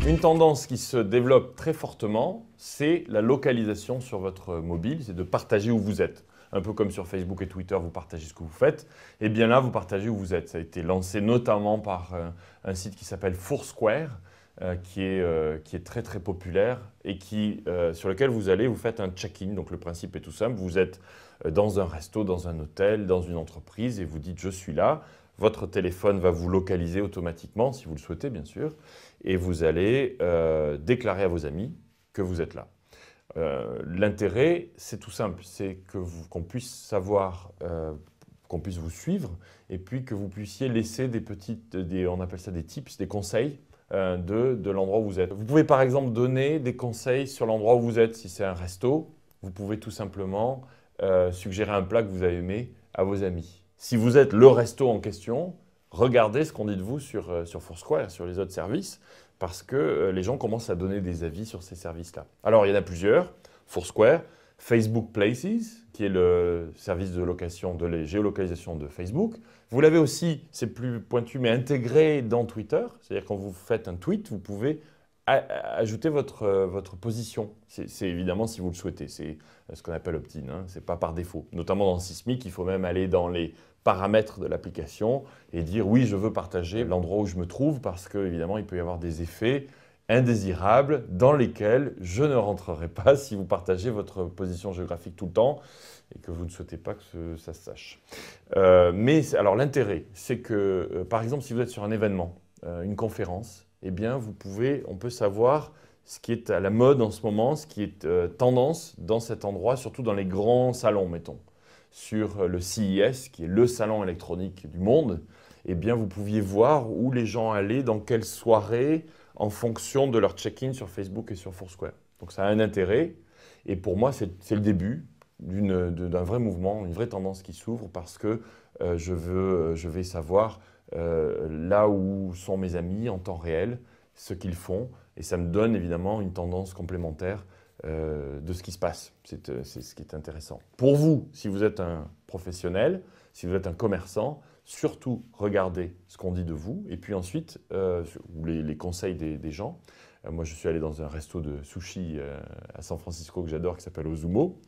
Une tendance qui se développe très fortement, c'est la localisation sur votre mobile, c'est de partager où vous êtes. Un peu comme sur Facebook et Twitter, vous partagez ce que vous faites. Et bien là, vous partagez où vous êtes. Ça a été lancé notamment par un site qui s'appelle Foursquare, qui est très très populaire et sur lequel vous faites un check-in. Donc le principe est tout simple, vous êtes dans un resto, dans un hôtel, dans une entreprise et vous dites « je suis là ». Votre téléphone va vous localiser automatiquement, si vous le souhaitez bien sûr, et vous allez déclarer à vos amis que vous êtes là. L'intérêt, c'est tout simple, c'est qu'on puisse savoir, qu'on puisse vous suivre, et puis que vous puissiez laisser on appelle ça des tips, des conseils de l'endroit où vous êtes. Vous pouvez par exemple donner des conseils sur l'endroit où vous êtes. Si c'est un resto, vous pouvez tout simplement suggérer un plat que vous avez aimé à vos amis. Si vous êtes le resto en question, regardez ce qu'on dit de vous sur Foursquare, sur les autres services, parce que les gens commencent à donner des avis sur ces services-là. Alors, il y en a plusieurs. Foursquare, Facebook Places, qui est le service de géolocalisation de Facebook. Vous l'avez aussi, c'est plus pointu, mais intégré dans Twitter. C'est-à-dire quand vous faites un tweet, vous pouvez ajouter votre position. C'est évidemment si vous le souhaitez. C'est ce qu'on appelle opt-in, hein. Ce n'est pas par défaut. Notamment dans Sismic, il faut même aller dans les paramètres de l'application et dire oui, je veux partager l'endroit où je me trouve parce qu'évidemment, il peut y avoir des effets indésirables dans lesquels je ne rentrerai pas si vous partagez votre position géographique tout le temps et que vous ne souhaitez pas que ça se sache. Mais alors l'intérêt, c'est que par exemple, si vous êtes sur un événement, une conférence, eh bien, on peut savoir ce qui est à la mode en ce moment, ce qui est tendance dans cet endroit, surtout dans les grands salons, mettons. Sur le CES, qui est le salon électronique du monde, eh bien, vous pouviez voir où les gens allaient, dans quelle soirée, en fonction de leur check-in sur Facebook et sur Foursquare. Donc ça a un intérêt, et pour moi, c'est le début d'un vrai mouvement, une vraie tendance qui s'ouvre parce que je vais savoir là où sont mes amis en temps réel, ce qu'ils font, et ça me donne évidemment une tendance complémentaire de ce qui se passe. C'est ce qui est intéressant. Pour vous, si vous êtes un professionnel, si vous êtes un commerçant, surtout regardez ce qu'on dit de vous, et puis ensuite, les conseils des gens. Moi, je suis allé dans un resto de sushi à San Francisco que j'adore, qui s'appelle Ozumo,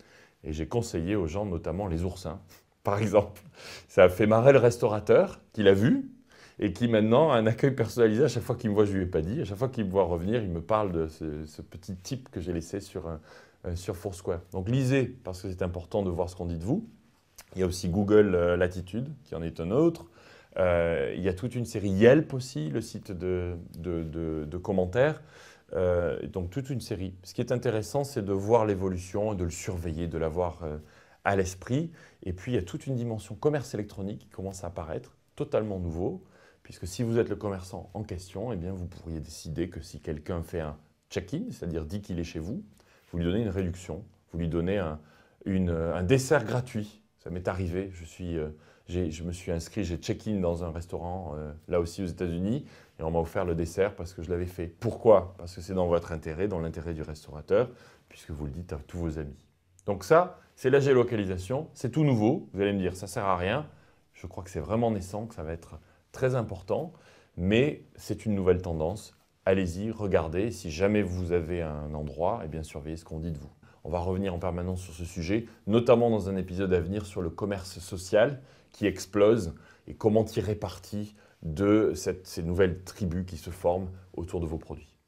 et j'ai conseillé aux gens notamment les oursins. Par exemple, ça a fait marrer le restaurateur qui l'a vu et qui maintenant a un accueil personnalisé. À chaque fois qu'il me voit, je ne lui ai pas dit. À chaque fois qu'il me voit revenir, il me parle de ce petit tip que j'ai laissé sur Foursquare. Donc lisez, parce que c'est important de voir ce qu'on dit de vous. Il y a aussi Google Latitude, qui en est un autre. Il y a toute une série Yelp aussi, le site de commentaires. Donc toute une série. Ce qui est intéressant, c'est de voir l'évolution, de le surveiller, de l'avoir à l'esprit. Et puis, il y a toute une dimension commerce électronique qui commence à apparaître, totalement nouveau, puisque si vous êtes le commerçant en question, eh bien, vous pourriez décider que si quelqu'un fait un check-in, c'est-à-dire dit qu'il est chez vous, vous lui donnez une réduction, vous lui donnez un dessert gratuit. Ça m'est arrivé, je me suis inscrit, j'ai check-in dans un restaurant, là aussi aux États-Unis, et on m'a offert le dessert parce que je l'avais fait. Pourquoi? Parce que c'est dans votre intérêt, dans l'intérêt du restaurateur, puisque vous le dites à tous vos amis. Donc ça, c'est la géolocalisation, c'est tout nouveau. Vous allez me dire, ça ne sert à rien. Je crois que c'est vraiment naissant, que ça va être très important, mais c'est une nouvelle tendance. Allez-y, regardez. Si jamais vous avez un endroit, eh bien surveillez ce qu'on dit de vous. On va revenir en permanence sur ce sujet, notamment dans un épisode à venir sur le commerce social qui explose et comment tirer parti de ces nouvelles tribus qui se forment autour de vos produits.